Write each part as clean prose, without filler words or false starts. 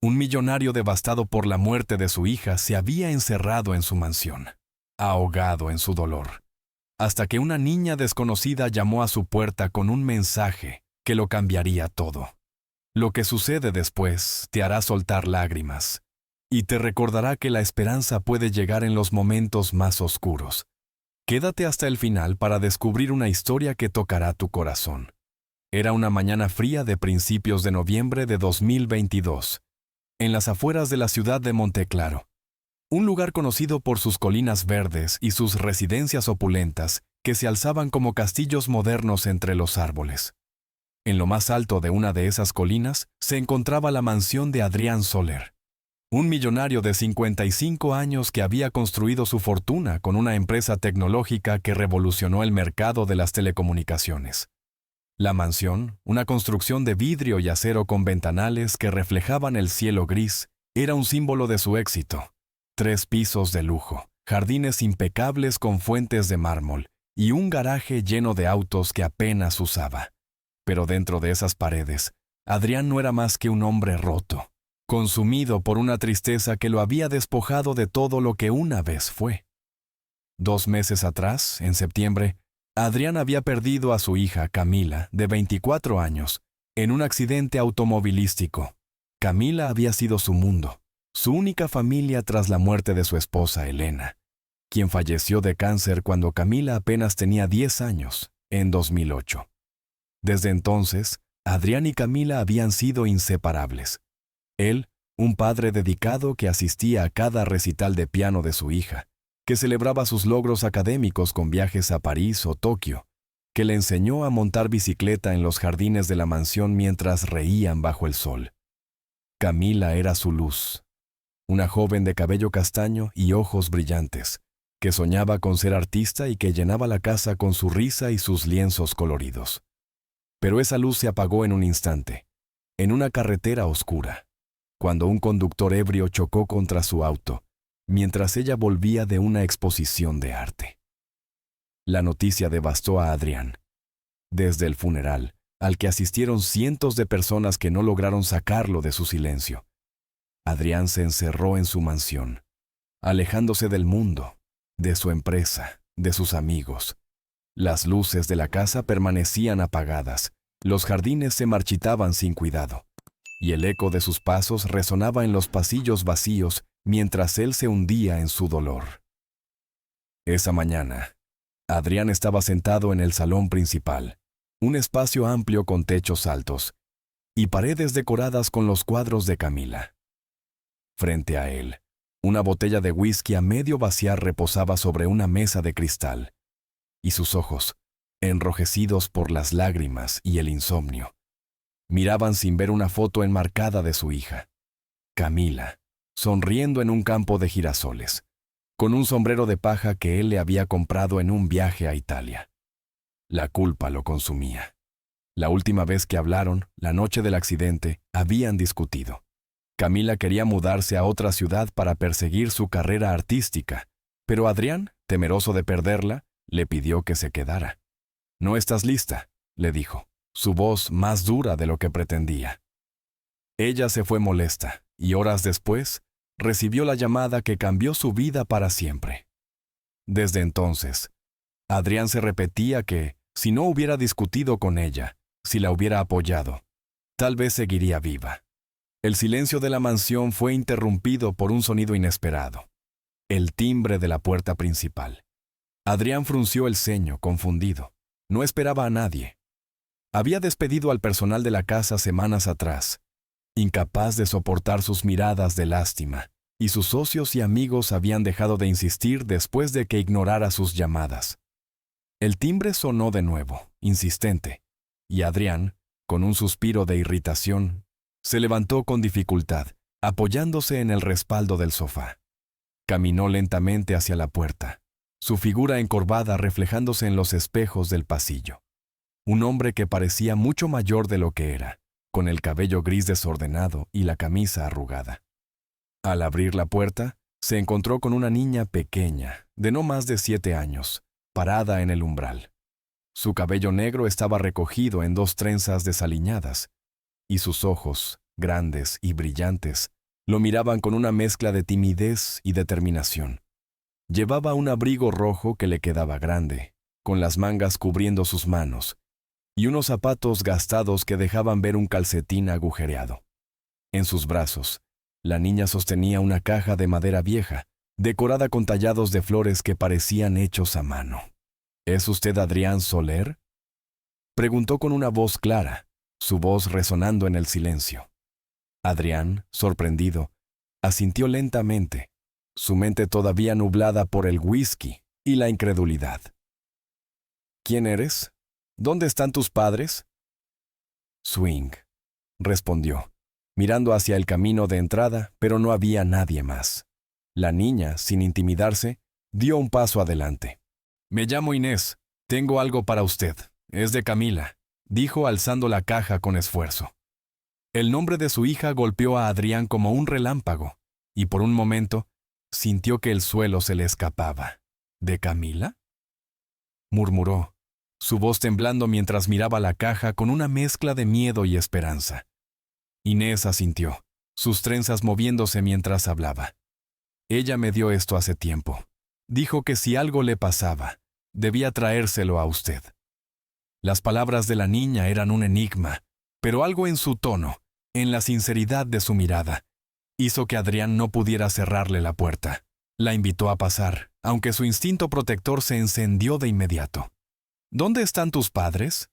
Un millonario devastado por la muerte de su hija se había encerrado en su mansión, ahogado en su dolor, hasta que una niña desconocida llamó a su puerta con un mensaje que lo cambiaría todo. Lo que sucede después te hará soltar lágrimas y te recordará que la esperanza puede llegar en los momentos más oscuros. Quédate hasta el final para descubrir una historia que tocará tu corazón. Era una mañana fría de principios de noviembre de 2022, en las afueras de la ciudad de Monteclaro, un lugar conocido por sus colinas verdes y sus residencias opulentas que se alzaban como castillos modernos entre los árboles. En lo más alto de una de esas colinas se encontraba la mansión de Adrián Soler, un millonario de 55 años que había construido su fortuna con una empresa tecnológica que revolucionó el mercado de las telecomunicaciones. La mansión, una construcción de vidrio y acero con ventanales que reflejaban el cielo gris, era un símbolo de su éxito. 3 pisos de lujo, jardines impecables con fuentes de mármol y un garaje lleno de autos que apenas usaba. Pero dentro de esas paredes, Adrián no era más que un hombre roto, consumido por una tristeza que lo había despojado de todo lo que una vez fue. 2 meses atrás, en septiembre, Adrián había perdido a su hija, Camila, de 24 años, en un accidente automovilístico. Camila había sido su mundo, su única familia tras la muerte de su esposa, Elena, quien falleció de cáncer cuando Camila apenas tenía 10 años, en 2008. Desde entonces, Adrián y Camila habían sido inseparables. Él, un padre dedicado que asistía a cada recital de piano de su hija, que celebraba sus logros académicos con viajes a París o Tokio, que le enseñó a montar bicicleta en los jardines de la mansión mientras reían bajo el sol. Camila era su luz, una joven de cabello castaño y ojos brillantes, que soñaba con ser artista y que llenaba la casa con su risa y sus lienzos coloridos. Pero esa luz se apagó en un instante, en una carretera oscura, cuando un conductor ebrio chocó contra su auto, mientras ella volvía de una exposición de arte. La noticia devastó a Adrián. Desde el funeral, al que asistieron cientos de personas que no lograron sacarlo de su silencio, Adrián se encerró en su mansión, alejándose del mundo, de su empresa, de sus amigos. Las luces de la casa permanecían apagadas, los jardines se marchitaban sin cuidado, y el eco de sus pasos resonaba en los pasillos vacíos mientras él se hundía en su dolor. Esa mañana, Adrián estaba sentado en el salón principal, un espacio amplio con techos altos y paredes decoradas con los cuadros de Camila. Frente a él, una botella de whisky a medio vaciar reposaba sobre una mesa de cristal, y sus ojos, enrojecidos por las lágrimas y el insomnio, miraban sin ver una foto enmarcada de su hija, Camila, sonriendo en un campo de girasoles, con un sombrero de paja que él le había comprado en un viaje a Italia. La culpa lo consumía. La última vez que hablaron, la noche del accidente, habían discutido. Camila quería mudarse a otra ciudad para perseguir su carrera artística, pero Adrián, temeroso de perderla, le pidió que se quedara. «No estás lista», le dijo, su voz más dura de lo que pretendía. Ella se fue molesta, y horas después, recibió la llamada que cambió su vida para siempre. Desde entonces, Adrián se repetía que, si no hubiera discutido con ella, si la hubiera apoyado, tal vez seguiría viva. El silencio de la mansión fue interrumpido por un sonido inesperado. El timbre de la puerta principal. Adrián frunció el ceño, confundido. No esperaba a nadie. Había despedido al personal de la casa semanas atrás, incapaz de soportar sus miradas de lástima, y sus socios y amigos habían dejado de insistir después de que ignorara sus llamadas. El timbre sonó de nuevo, insistente, y Adrián, con un suspiro de irritación, se levantó con dificultad, apoyándose en el respaldo del sofá. Caminó lentamente hacia la puerta, su figura encorvada reflejándose en los espejos del pasillo. Un hombre que parecía mucho mayor de lo que era, con el cabello gris desordenado y la camisa arrugada. Al abrir la puerta, se encontró con una niña pequeña, de no más de 7 años, parada en el umbral. Su cabello negro estaba recogido en 2 trenzas desaliñadas, y sus ojos, grandes y brillantes, lo miraban con una mezcla de timidez y determinación. Llevaba un abrigo rojo que le quedaba grande, con las mangas cubriendo sus manos, y unos zapatos gastados que dejaban ver un calcetín agujereado. En sus brazos, la niña sostenía una caja de madera vieja, decorada con tallados de flores que parecían hechos a mano. ¿Es usted Adrián Soler?, preguntó con una voz clara, su voz resonando en el silencio. Adrián, sorprendido, asintió lentamente, su mente todavía nublada por el whisky y la incredulidad. ¿Quién eres? ¿Dónde están tus padres? Swing, respondió, mirando hacia el camino de entrada, pero no había nadie más. La niña, sin intimidarse, dio un paso adelante. Me llamo Inés, tengo algo para usted. Es de Camila, dijo alzando la caja con esfuerzo. El nombre de su hija golpeó a Adrián como un relámpago, y por un momento sintió que el suelo se le escapaba. ¿De Camila?, murmuró, su voz temblando mientras miraba la caja con una mezcla de miedo y esperanza. Inés asintió, sus trenzas moviéndose mientras hablaba. Ella me dio esto hace tiempo. Dijo que si algo le pasaba, debía traérselo a usted. Las palabras de la niña eran un enigma, pero algo en su tono, en la sinceridad de su mirada, hizo que Adrián no pudiera cerrarle la puerta. La invitó a pasar, aunque su instinto protector se encendió de inmediato. ¿Dónde están tus padres?,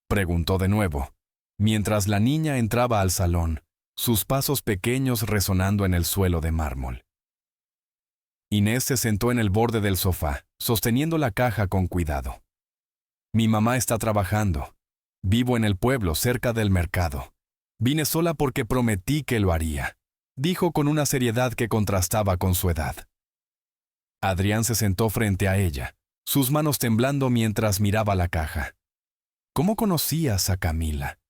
preguntó de nuevo, mientras la niña entraba al salón, sus pasos pequeños resonando en el suelo de mármol. Inés se sentó en el borde del sofá, sosteniendo la caja con cuidado. Mi mamá está trabajando. Vivo en el pueblo, cerca del mercado. Vine sola porque prometí que lo haría, dijo con una seriedad que contrastaba con su edad. Adrián se sentó frente a ella, sus manos temblando mientras miraba la caja. ¿Cómo conocías a Camila?,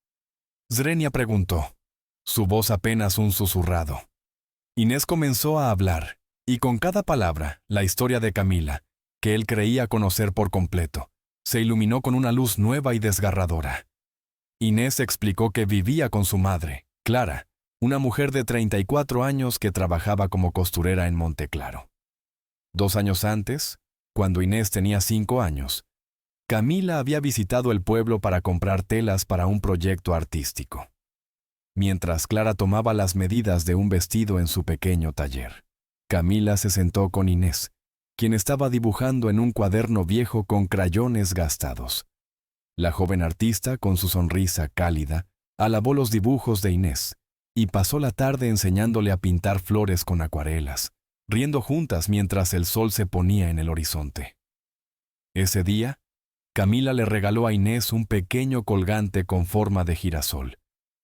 Zrenia preguntó, su voz apenas un susurrado. Inés comenzó a hablar, y con cada palabra, la historia de Camila, que él creía conocer por completo, se iluminó con una luz nueva y desgarradora. Inés explicó que vivía con su madre, Clara, una mujer de 34 años que trabajaba como costurera en Monteclaro. 2 años antes, cuando Inés tenía 5 años, Camila había visitado el pueblo para comprar telas para un proyecto artístico, mientras Clara tomaba las medidas de un vestido en su pequeño taller. Camila se sentó con Inés, quien estaba dibujando en un cuaderno viejo con crayones gastados. La joven artista, con su sonrisa cálida, alabó los dibujos de Inés y pasó la tarde enseñándole a pintar flores con acuarelas, riendo juntas mientras el sol se ponía en el horizonte. Ese día, Camila le regaló a Inés un pequeño colgante con forma de girasol,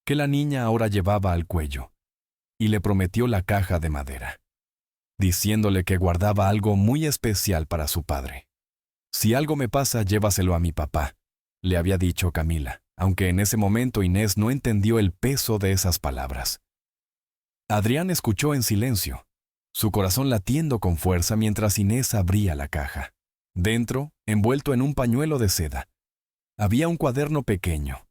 que la niña ahora llevaba al cuello, y le prometió la caja de madera, diciéndole que guardaba algo muy especial para su padre. Si algo me pasa, llévaselo a mi papá, le había dicho Camila, aunque en ese momento Inés no entendió el peso de esas palabras. Adrián escuchó en silencio, su corazón latiendo con fuerza mientras Inés abría la caja. Dentro, envuelto en un pañuelo de seda, había un cuaderno pequeño,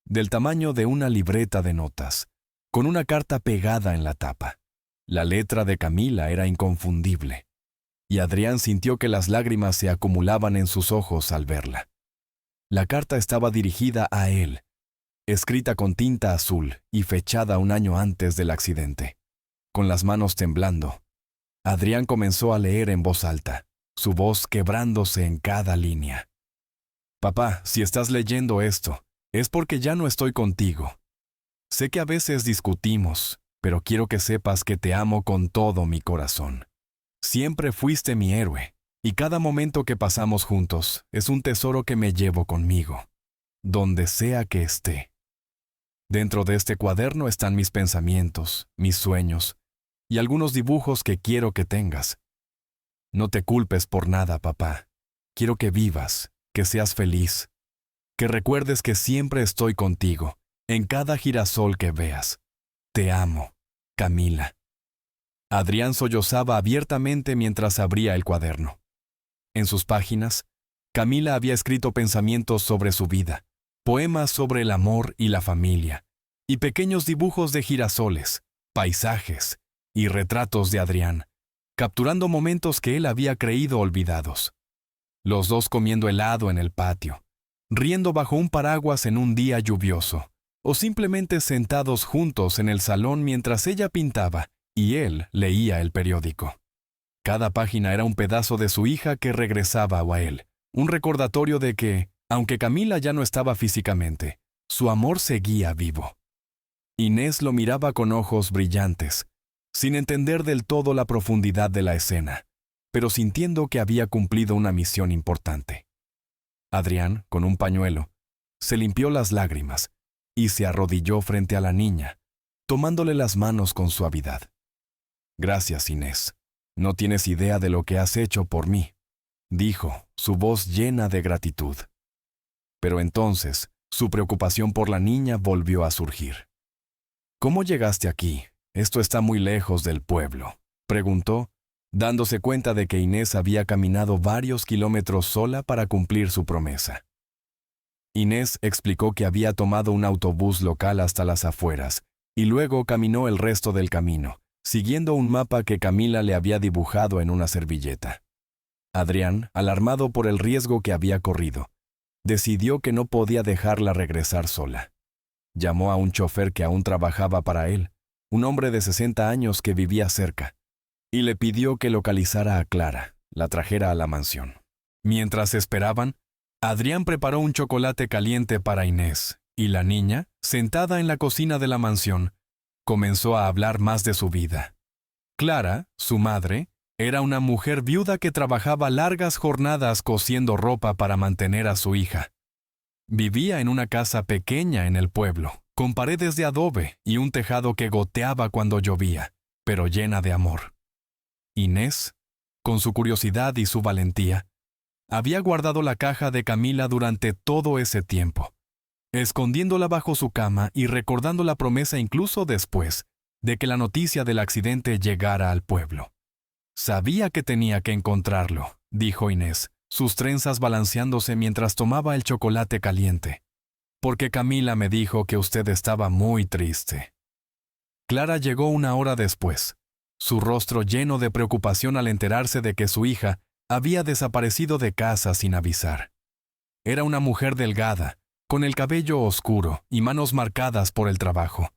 del tamaño de una libreta de notas, con una carta pegada en la tapa. La letra de Camila era inconfundible, y Adrián sintió que las lágrimas se acumulaban en sus ojos al verla. La carta estaba dirigida a él, escrita con tinta azul y fechada un año antes del accidente. Con las manos temblando, Adrián comenzó a leer en voz alta, su voz quebrándose en cada línea. Papá, si estás leyendo esto, es porque ya no estoy contigo. Sé que a veces discutimos, pero quiero que sepas que te amo con todo mi corazón. Siempre fuiste mi héroe, y cada momento que pasamos juntos es un tesoro que me llevo conmigo, donde sea que esté. Dentro de este cuaderno están mis pensamientos, mis sueños, y algunos dibujos que quiero que tengas. No te culpes por nada, papá. Quiero que vivas, que seas feliz, que recuerdes que siempre estoy contigo, en cada girasol que veas. Te amo, Camila. Adrián sollozaba abiertamente mientras abría el cuaderno. En sus páginas, Camila había escrito pensamientos sobre su vida, poemas sobre el amor y la familia, y pequeños dibujos de girasoles, paisajes y retratos de Adrián, capturando momentos que él había creído olvidados. Los dos comiendo helado en el patio, riendo bajo un paraguas en un día lluvioso, o simplemente sentados juntos en el salón mientras ella pintaba y él leía el periódico. Cada página era un pedazo de su hija que regresaba a él, un recordatorio de que, aunque Camila ya no estaba físicamente, su amor seguía vivo. Inés lo miraba con ojos brillantes, sin entender del todo la profundidad de la escena, pero sintiendo que había cumplido una misión importante. Adrián, con un pañuelo, se limpió las lágrimas y se arrodilló frente a la niña, tomándole las manos con suavidad. «Gracias, Inés. No tienes idea de lo que has hecho por mí», dijo, su voz llena de gratitud. Pero entonces, su preocupación por la niña volvió a surgir. «¿Cómo llegaste aquí? Esto está muy lejos del pueblo», preguntó, dándose cuenta de que Inés había caminado varios kilómetros sola para cumplir su promesa. Inés explicó que había tomado un autobús local hasta las afueras y luego caminó el resto del camino, siguiendo un mapa que Camila le había dibujado en una servilleta. Adrián, alarmado por el riesgo que había corrido, decidió que no podía dejarla regresar sola. Llamó a un chofer que aún trabajaba para él, un hombre de 60 años que vivía cerca, y le pidió que localizara a Clara, la trajera a la mansión. Mientras esperaban, Adrián preparó un chocolate caliente para Inés, y la niña, sentada en la cocina de la mansión, comenzó a hablar más de su vida. Clara, su madre, era una mujer viuda que trabajaba largas jornadas cosiendo ropa para mantener a su hija. Vivía en una casa pequeña en el pueblo, con paredes de adobe y un tejado que goteaba cuando llovía, pero llena de amor. Inés, con su curiosidad y su valentía, había guardado la caja de Camila durante todo ese tiempo, escondiéndola bajo su cama y recordando la promesa incluso después de que la noticia del accidente llegara al pueblo. «Sabía que tenía que encontrarlo», dijo Inés, sus trenzas balanceándose mientras tomaba el chocolate caliente. «Porque Camila me dijo que usted estaba muy triste». Clara llegó una hora después, su rostro lleno de preocupación al enterarse de que su hija había desaparecido de casa sin avisar. Era una mujer delgada, con el cabello oscuro y manos marcadas por el trabajo,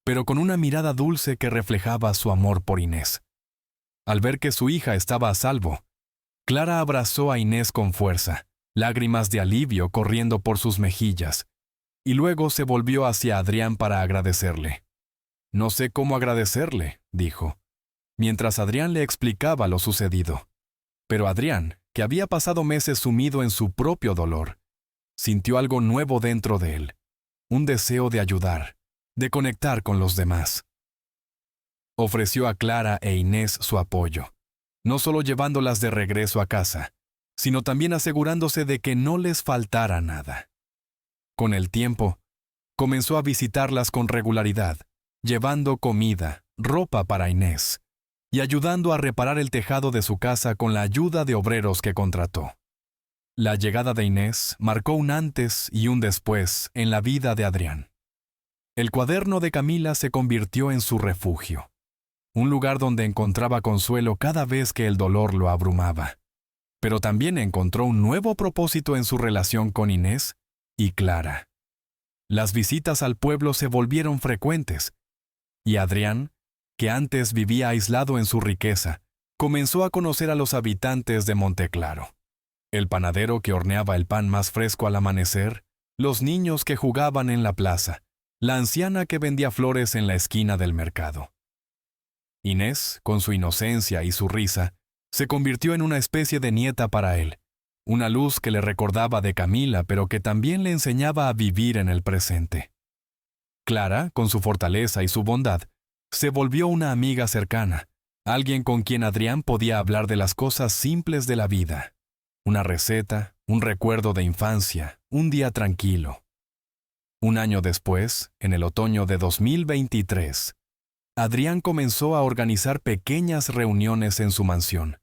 pero con una mirada dulce que reflejaba su amor por Inés. Al ver que su hija estaba a salvo, Clara abrazó a Inés con fuerza, lágrimas de alivio corriendo por sus mejillas, y luego se volvió hacia Adrián para agradecerle. «No sé cómo agradecerle», dijo, mientras Adrián le explicaba lo sucedido. Pero Adrián, que había pasado meses sumido en su propio dolor, sintió algo nuevo dentro de él, un deseo de ayudar, de conectar con los demás. Ofreció a Clara e Inés su apoyo, no solo llevándolas de regreso a casa, sino también asegurándose de que no les faltara nada. Con el tiempo, comenzó a visitarlas con regularidad, llevando comida, ropa para Inés, y ayudando a reparar el tejado de su casa con la ayuda de obreros que contrató. La llegada de Inés marcó un antes y un después en la vida de Adrián. El cuaderno de Camila se convirtió en su refugio, un lugar donde encontraba consuelo cada vez que el dolor lo abrumaba. Pero también encontró un nuevo propósito en su relación con Inés y Clara. Las visitas al pueblo se volvieron frecuentes, y Adrián, que antes vivía aislado en su riqueza, comenzó a conocer a los habitantes de Monteclaro. El panadero que horneaba el pan más fresco al amanecer, los niños que jugaban en la plaza, la anciana que vendía flores en la esquina del mercado. Inés, con su inocencia y su risa, se convirtió en una especie de nieta para él, una luz que le recordaba de Camila pero que también le enseñaba a vivir en el presente. Clara, con su fortaleza y su bondad, se volvió una amiga cercana, alguien con quien Adrián podía hablar de las cosas simples de la vida. Una receta, un recuerdo de infancia, un día tranquilo. Un año después, en el otoño de 2023, Adrián comenzó a organizar pequeñas reuniones en su mansión,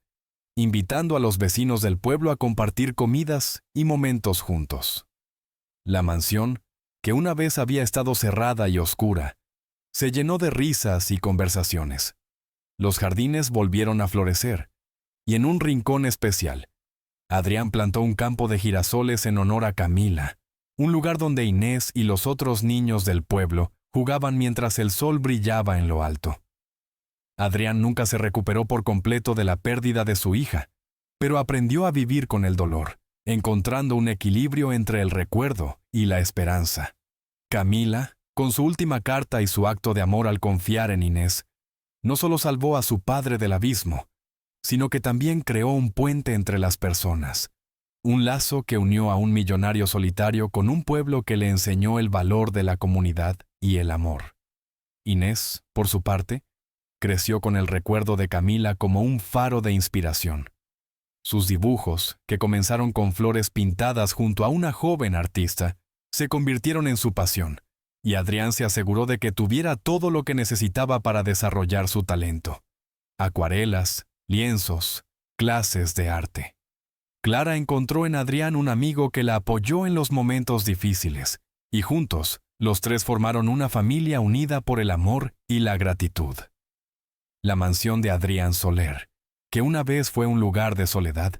invitando a los vecinos del pueblo a compartir comidas y momentos juntos. La mansión, que una vez había estado cerrada y oscura, se llenó de risas y conversaciones. Los jardines volvieron a florecer, y en un rincón especial, Adrián plantó un campo de girasoles en honor a Camila, un lugar donde Inés y los otros niños del pueblo jugaban mientras el sol brillaba en lo alto. Adrián nunca se recuperó por completo de la pérdida de su hija, pero aprendió a vivir con el dolor, encontrando un equilibrio entre el recuerdo y la esperanza. Camila, con su última carta y su acto de amor al confiar en Inés, no solo salvó a su padre del abismo, sino que también creó un puente entre las personas, un lazo que unió a un millonario solitario con un pueblo que le enseñó el valor de la comunidad y el amor. Inés, por su parte, creció con el recuerdo de Camila como un faro de inspiración. Sus dibujos, que comenzaron con flores pintadas junto a una joven artista, se convirtieron en su pasión, y Adrián se aseguró de que tuviera todo lo que necesitaba para desarrollar su talento: acuarelas, lienzos, clases de arte. Clara encontró en Adrián un amigo que la apoyó en los momentos difíciles, y juntos, los tres formaron una familia unida por el amor y la gratitud. La mansión de Adrián Soler, que una vez fue un lugar de soledad,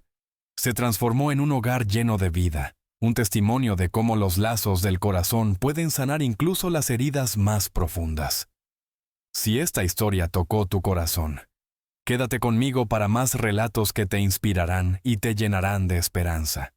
se transformó en un hogar lleno de vida, un testimonio de cómo los lazos del corazón pueden sanar incluso las heridas más profundas. Si esta historia tocó tu corazón, quédate conmigo para más relatos que te inspirarán y te llenarán de esperanza.